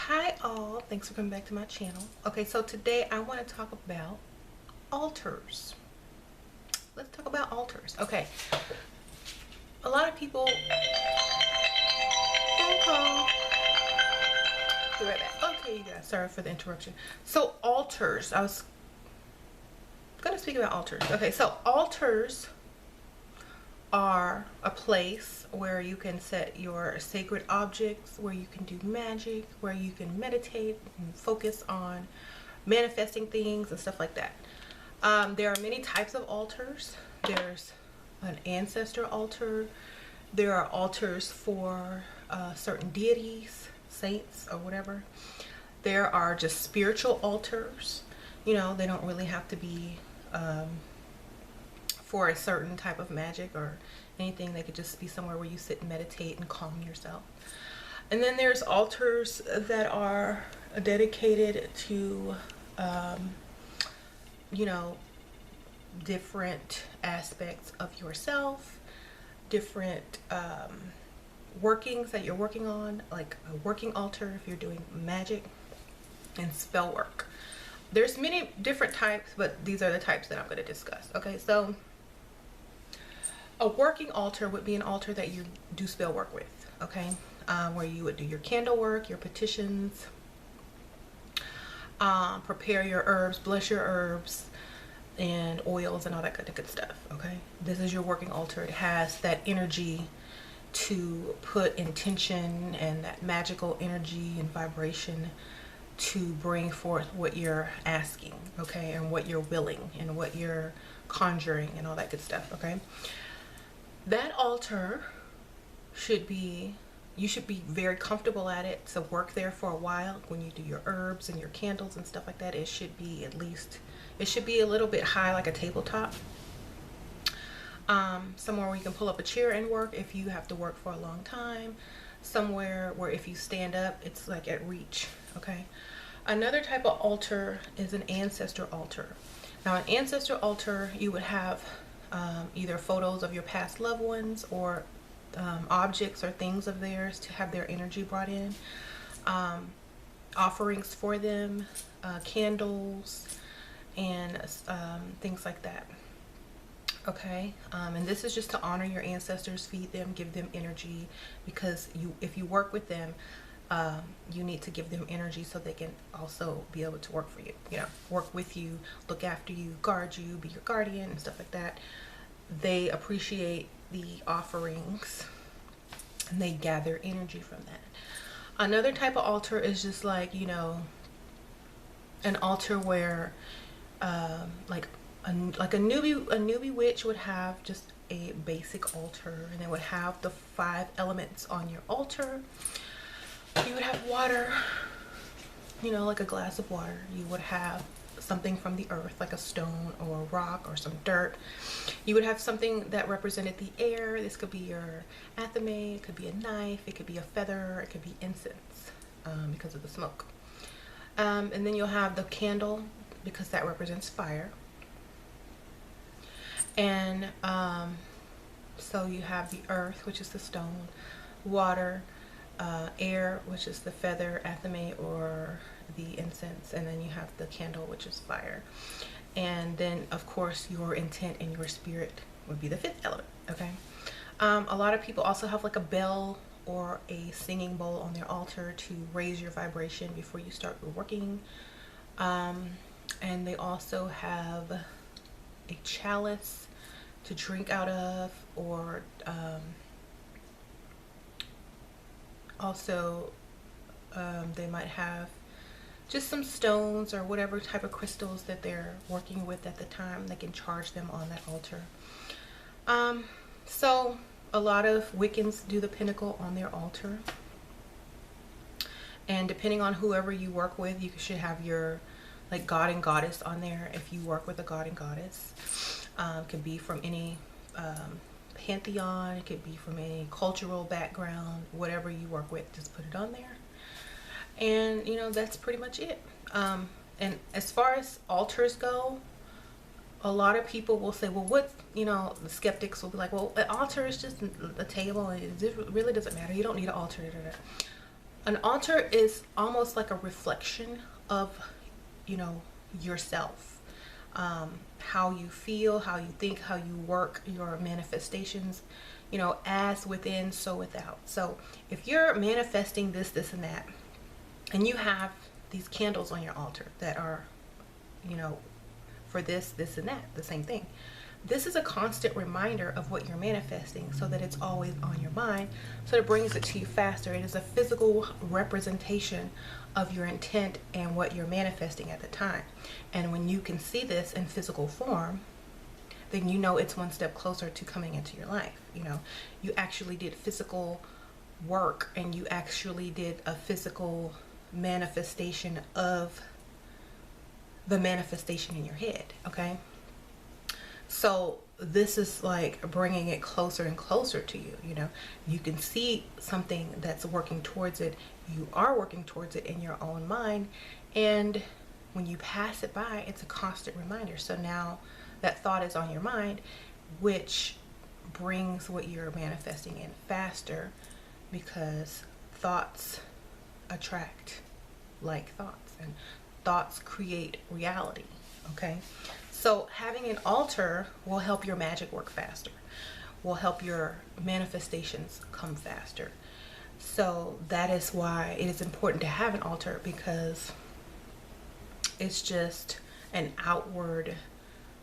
Hi all, thanks for coming back to my channel. Okay, so today I want to talk about altars. Let's talk about altars. Okay, a lot of people phone call. Be right back. Okay, you guys, sorry for the interruption. So altars, I was gonna speak about altars. Okay, so altars are a place where you can set your sacred objects, where you can do magic, where you can meditate and focus on manifesting things and stuff like that. There are many types of altars. There's an ancestor altar. There are altars for certain deities, saints, or whatever. There are just spiritual altars. You know, they don't really have to be for a certain type of magic or anything. They could just be somewhere where you sit and meditate and calm yourself. And then there's altars that are dedicated to you know, different aspects of yourself, different workings that you're working on, like a working altar if you're doing magic and spell work. There's many different types, but these are the types that I'm going to discuss. Okay, so a working altar would be an altar that you do spell work with, okay? Where you would do your candle work, your petitions, prepare your herbs, bless your herbs and oils and all that kind of good stuff, okay? This is your working altar. It has that energy to put intention and that magical energy and vibration to bring forth what you're asking, okay? And what you're willing and what you're conjuring and all that good stuff, okay? That altar should be, you should be very comfortable at it to work there for a while. When you do your herbs and your candles and stuff like that, it should be at least, it should be a little bit high, like a tabletop. Somewhere where you can pull up a chair and work if you have to work for a long time. Somewhere where if you stand up, it's like at reach, okay? Another type of altar is an ancestor altar. Now an ancestor altar, you would have either photos of your past loved ones or objects or things of theirs to have their energy brought in, offerings for them, candles, and things like that, okay? And this is just to honor your ancestors, feed them, give them energy, because if you work with them, you need to give them energy so they can also be able to work for you, you know, work with you, look after you, guard you, be your guardian and stuff like that. They appreciate the offerings and they gather energy from that. Another type of altar is just like, you know, an altar where like a newbie witch would have just a basic altar, and they would have the 5 elements on your altar. You would have water, you know, like a glass of water. You would have something from the earth, like a stone or a rock or some dirt. You would have something that represented the air. This could be your athame, it could be a knife, it could be a feather, it could be incense, because of the smoke. And then you'll have the candle, because that represents fire. And so you have the earth, which is the stone, water, air, which is the feather, athame, or the incense, and then you have the candle, which is fire. And then of course your intent and your spirit would be the 5th element, okay? A lot of people also have like a bell or a singing bowl on their altar to raise your vibration before you start working. And they also have a chalice to drink out of, or also they might have just some stones or whatever type of crystals that they're working with at the time. They can charge them on that altar. So a lot of Wiccans do the pinnacle on their altar, and depending on whoever you work with, you should have your like god and goddess on there. If you work with a god and goddess, it could be from any pantheon, it could be from any cultural background, whatever you work with, just put it on there. And you know, that's pretty much it. And as far as altars go, a lot of people will say, well, what, you know, the skeptics will be like, well, an altar is just a table, and it really doesn't matter, you don't need an altar. An altar is almost like a reflection of, you know, yourself. How you feel, how you think, how you work your manifestations, you know, as within, so without. So if you're manifesting this, this, and that, and you have these candles on your altar that are, you know, for this, this, and that, the same thing. This is a constant reminder of what you're manifesting so that it's always on your mind, so it brings it to you faster. It is a physical representation of your intent and what you're manifesting at the time. And when you can see this in physical form, then you know it's one step closer to coming into your life. You know, you actually did physical work and you actually did a physical manifestation of the manifestation in your head. Okay, so this is like bringing it closer and closer to you. You know, you can see something that's working towards it. You are working towards it in your own mind, and when you pass it by, it's a constant reminder. So now that thought is on your mind, which brings what you're manifesting in faster, because thoughts attract like thoughts, and thoughts create reality. Okay, so having an altar will help your magic work faster, will help your manifestations come faster. So that is why it is important to have an altar, because it's just an outward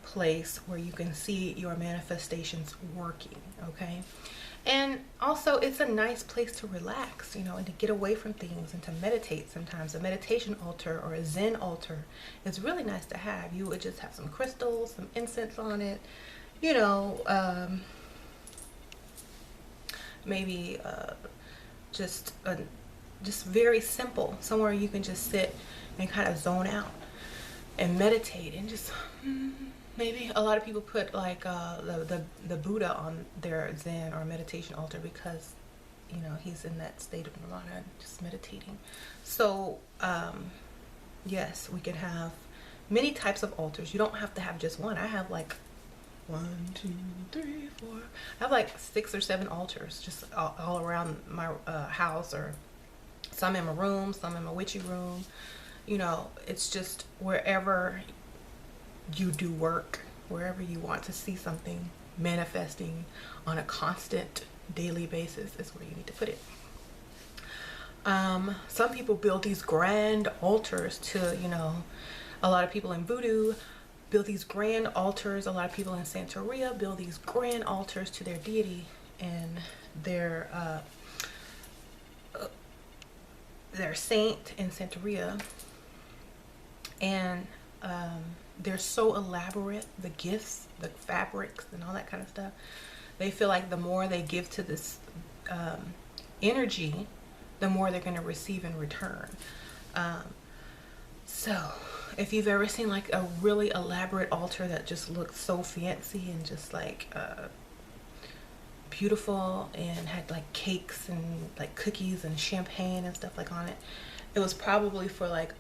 place where you can see your manifestations working. Okay, and also it's a nice place to relax, you know, and to get away from things and to meditate. Sometimes a meditation altar or a Zen altar is really nice to have. You would just have some crystals, some incense on it, you know, maybe just very simple, somewhere you can just sit and kind of zone out and meditate, and just maybe a lot of people put like the Buddha on their Zen or meditation altar, because, you know, he's in that state of nirvana and just meditating. So yes, we can have many types of altars. You don't have to have just one. I have like 1, 2, 3, 4. I have like 6 or 7 altars just all around my house, or some in my room, some in my witchy room. You know, it's just wherever you do work, wherever you want to see something manifesting on a constant daily basis is where you need to put it. Some people build these grand altars to, you know, a lot of people in voodoo build these grand altars. A lot of people in Santeria build these grand altars to their deity and their saint in Santeria. And they're so elaborate, the gifts, the fabrics, and all that kind of stuff. They feel like the more they give to this energy, the more they're going to receive in return. So if you've ever seen like a really elaborate altar that just looks so fancy and just like beautiful, and had like cakes and like cookies and champagne and stuff like on it, it was probably for like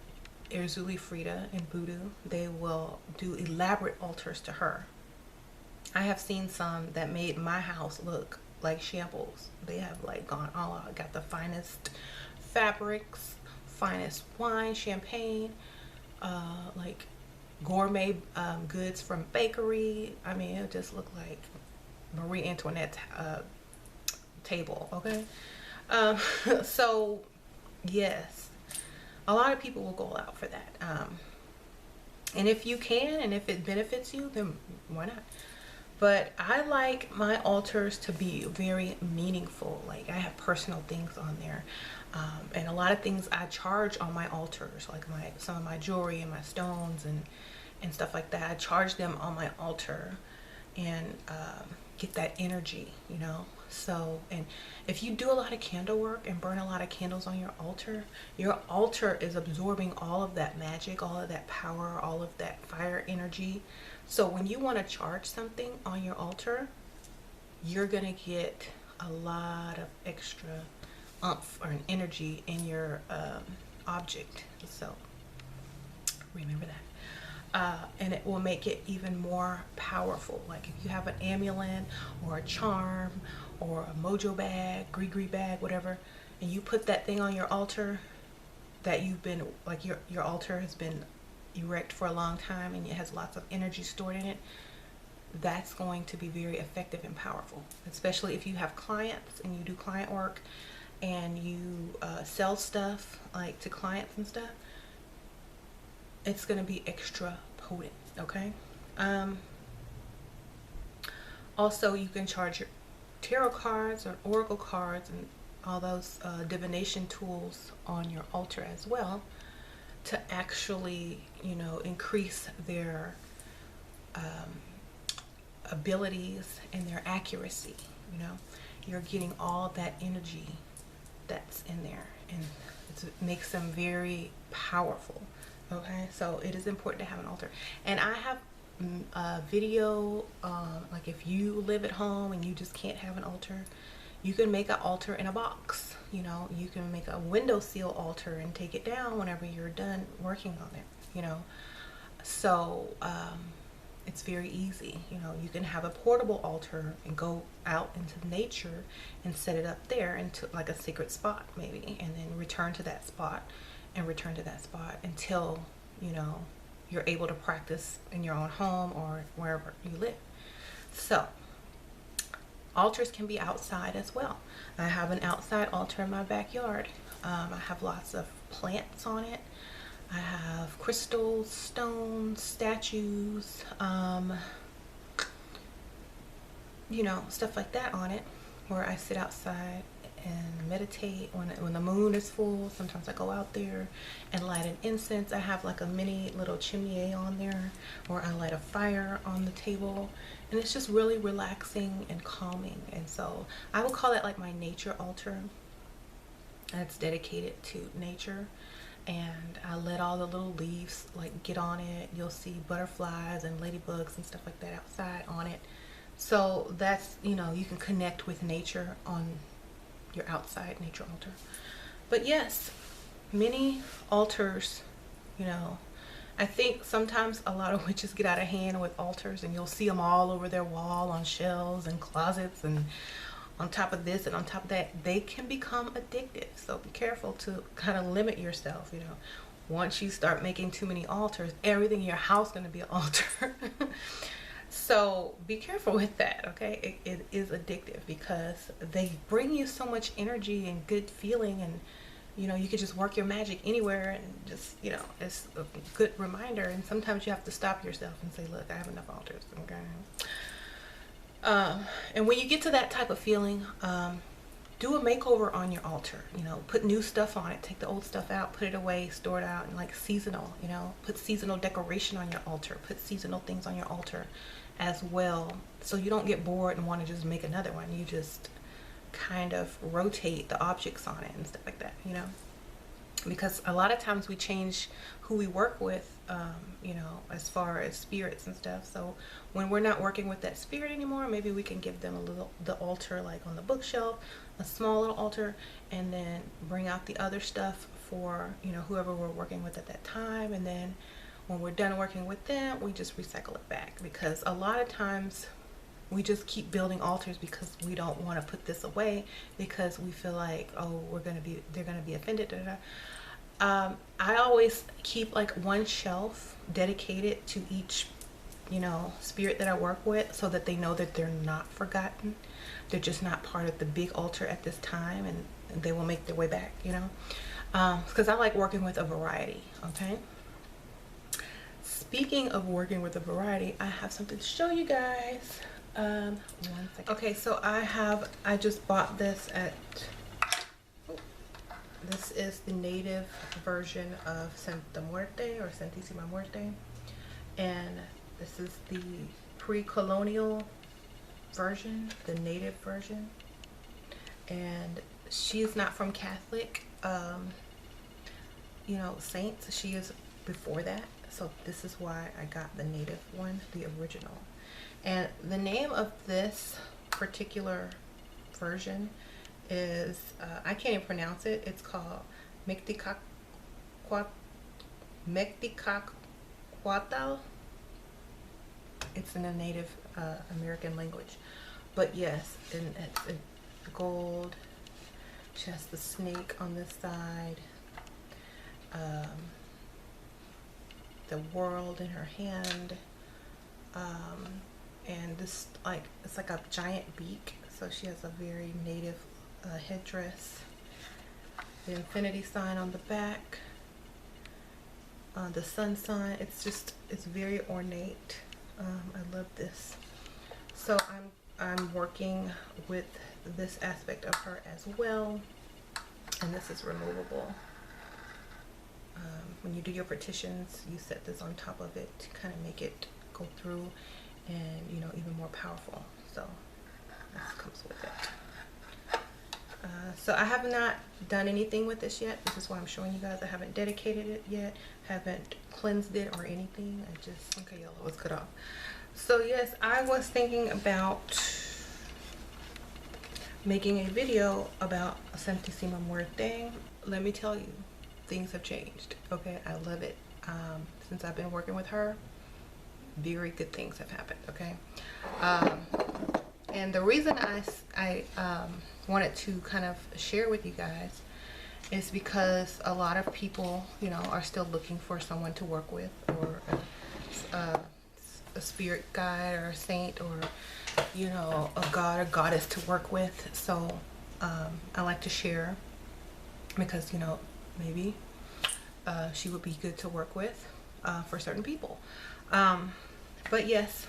Erzuli Frida in voodoo. They will do elaborate altars to her. I have seen some that made my house look like shambles. They have like gone all out, got the finest fabrics, finest wine, champagne, like gourmet goods from bakery. I mean, it just looked like Marie Antoinette's table. Okay, so yes, a lot of people will go out for that. And if you can, and if it benefits you, then why not? But I like my altars to be very meaningful. Like I have personal things on there. And a lot of things I charge on my altars, like some of my jewelry and my stones and stuff like that. I charge them on my altar and get that energy, you know. So, and if you do a lot of candle work and burn a lot of candles on your altar is absorbing all of that magic, all of that power, all of that fire energy. So when you want to charge something on your altar, you're gonna get a lot of extra oomph or an energy in your object. So remember that. And it will make it even more powerful. Like if you have an amulet or a charm or a mojo bag, gree bag, whatever, and you put that thing on your altar that you've been, like your altar has been erect for a long time and it has lots of energy stored in it, that's going to be very effective and powerful, especially if you have clients and you do client work and you sell stuff like to clients and stuff. It's going to be extra potent. Okay. Also, you can charge your tarot cards or oracle cards and all those divination tools on your altar as well, to actually, you know, increase their abilities and their accuracy. You know, you're getting all that energy that's in there, and it makes them very powerful. Okay, so it is important to have an altar. And I have a video, like if you live at home and you just can't have an altar, you can make an altar in a box. You know, you can make a windowsill altar and take it down whenever you're done working on it, you know. So it's very easy. You know, you can have a portable altar and go out into nature and set it up there into like a secret spot maybe, and then return to that spot and return to that spot until, you know, you're able to practice in your own home or wherever you live. So altars can be outside as well. I have an outside altar in my backyard. I have lots of plants on it. I have crystals, stones, statues, you know, stuff like that on it, where I sit outside and meditate when the moon is full. Sometimes I go out there and light an incense. I have like a mini little chimney on there, or I light a fire on the table, and it's just really relaxing and calming. And so I would call that like my nature altar, and it's dedicated to nature. And I let all the little leaves like get on it. You'll see butterflies and ladybugs and stuff like that outside on it. So that's, you know, you can connect with nature on your outside nature altar. But yes, many altars, you know, I think sometimes a lot of witches get out of hand with altars, and you'll see them all over their wall, on shelves and closets, and on top of this and on top of that. They can become addictive, so be careful to kind of limit yourself. You know, once you start making too many altars, everything in your house is going to be an altar. So be careful with that. Okay, it is addictive because they bring you so much energy and good feeling, and you know, you could just work your magic anywhere, and just, you know, it's a good reminder. And sometimes you have to stop yourself and say, look, I have enough altars. Okay. And when you get to that type of feeling, do a makeover on your altar. You know, put new stuff on it, take the old stuff out, put it away, store it out, and like seasonal, you know, put seasonal decoration on your altar, put seasonal things on your altar as well, so you don't get bored and want to just make another one. You just kind of rotate the objects on it and stuff like that, you know, because a lot of times we change who we work with, you know, as far as spirits and stuff. So when we're not working with that spirit anymore, maybe we can give them a little, the altar like on the bookshelf, a small little altar, and then bring out the other stuff for, you know, whoever we're working with at that time. And then when we're done working with them, we just recycle it back, because a lot of times we just keep building altars because we don't want to put this away, because we feel like, oh, they're gonna be offended. I always keep like one shelf dedicated to each, you know, spirit that I work with, so that they know that they're not forgotten. They're just not part of the big altar at this time, and they will make their way back, you know, because I like working with a variety. Okay. Speaking of working with a variety, I have something to show you guys. 1 second. Okay, so I just bought this at, this is the native version of Santa Muerte, or Santisima Muerte, and this is the pre-colonial version, the native version. And she is not from Catholic, you know, saints. She is before that. So this is why I got the native one, the original. And the name of this particular version is, I can't even pronounce it. It's called Mecticacuatl. It's in a Native American language. But yes, and it's gold She has the snake on this side, the world in her hand, and this, like, it's like a giant beak, so she has a very native headdress. The infinity sign on the back, the sun sign. It's very ornate. I love this. So I'm working with this aspect of her as well, and this is removable. When you do your petitions, you set this on top of it to kind of make it go through and, you know, even more powerful. So this comes with it. So I have not done anything with this yet. This is why I'm showing you guys. I haven't dedicated it yet, haven't cleansed it or anything. I just, okay, yellow was cut off. So yes, I was thinking about making a video about Santisima Muerte. Let me tell you, things have changed. Okay, I love it. Since I've been working with her, very good things have happened. Okay, and the reason I wanted to kind of share with you guys is because a lot of people, you know, are still looking for someone to work with, or a spirit guide or a saint, or, you know, a god or goddess to work with. So I like to share because, you know, maybe she would be good to work with for certain people. But yes,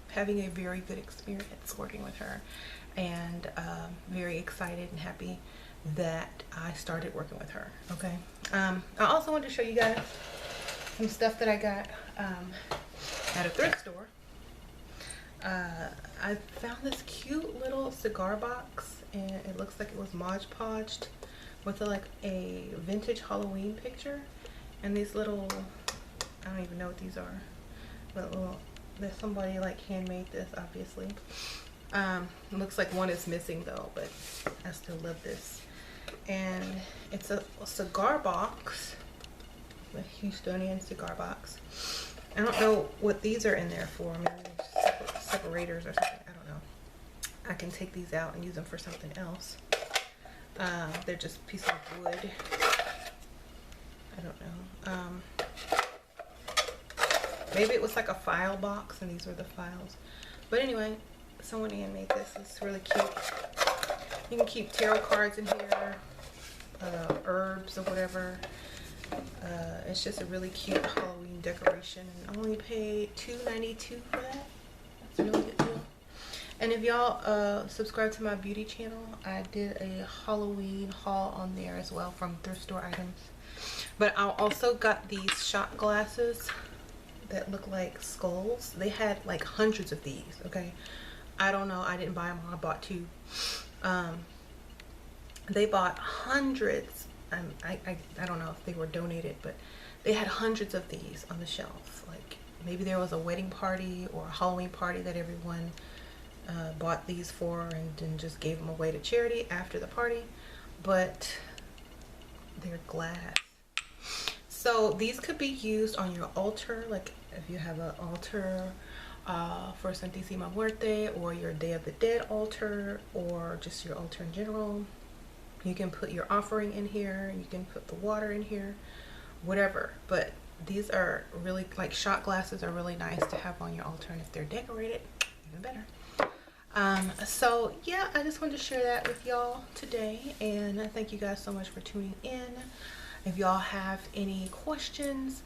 having a very good experience working with her, and very excited and happy that I started working with her. Okay, I also wanted to show you guys some stuff that I got at a thrift store. I found this cute little cigar box, and it looks like it was Mod Podged with like a vintage Halloween picture, and these little, I don't even know what these are, but little, there's somebody like handmade this, obviously. It looks like one is missing though, but I still love this. And it's a cigar box, a Houstonian cigar box. I don't know what these are in there for. Maybe separators or something. I don't know. I can take these out and use them for something else. They're just pieces of wood. I don't know. Maybe it was like a file box and these were the files. But anyway, someone handmade this. It's really cute. You can keep tarot cards in here, herbs or whatever. It's just a really cute Halloween decoration, and I only paid $2.92 for that. That's a really good deal. And if y'all subscribe to my beauty channel, I did a Halloween haul on there as well from thrift store items. But I also got these shot glasses that look like skulls. They had like hundreds of these. Okay, I don't know, I didn't buy them all. I bought two. They bought hundreds. I don't know if they were donated, but they had hundreds of these on the shelf. Like maybe there was a wedding party or a Halloween party that everyone bought these for, and then just gave them away to charity after the party. But they're glass, so these could be used on your altar, like if you have an altar for Santisima Muerte, or your Day of the Dead altar, or just your altar in general. You can put your offering in here, you can put the water in here, whatever. But these are really, like, shot glasses are really nice to have on your altar, and if they're decorated, even better. So yeah, I just wanted to share that with y'all today, and thank you guys so much for tuning in. If y'all have any questions,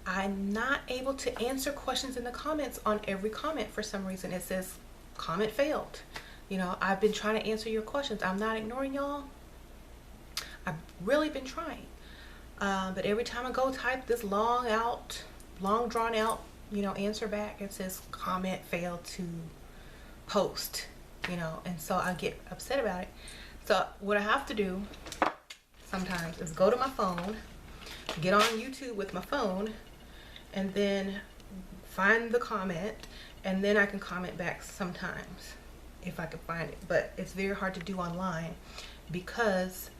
I'm not able to answer questions in the comments on every comment. For some reason it says comment failed. You know, I've been trying to answer your questions. I'm not ignoring y'all. I've really been trying, but every time I go type this long drawn out, you know, answer back, it says comment failed to post, you know, and so I get upset about it. So what I have to do sometimes is go to my phone, get on YouTube with my phone, and then find the comment, and then I can comment back sometimes if I can find it. But it's very hard to do online because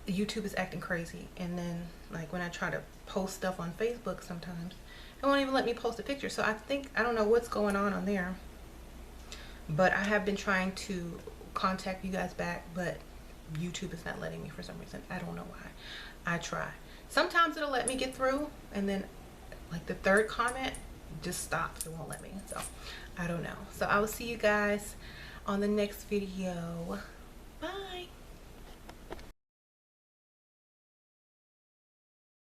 YouTube is acting crazy. And then, like, when I try to post stuff on Facebook, sometimes it won't even let me post a picture. So I don't know what's going on there, but I have been trying to contact you guys back, but YouTube is not letting me for some reason. I don't know why. I try. Sometimes it'll let me get through, and then like the third comment just stops. It won't let me. So I don't know. So I will see you guys on the next video. Bye.